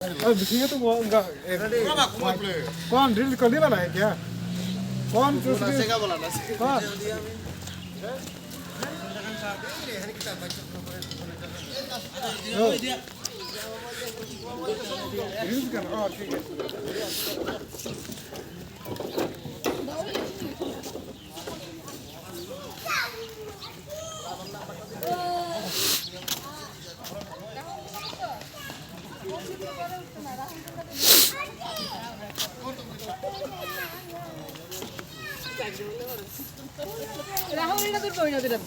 दिखेगा तो कौन रील कर दिला है क्या कौन हाँ रील कर ठीक है রাহুল এটা তোর কই না দিলাম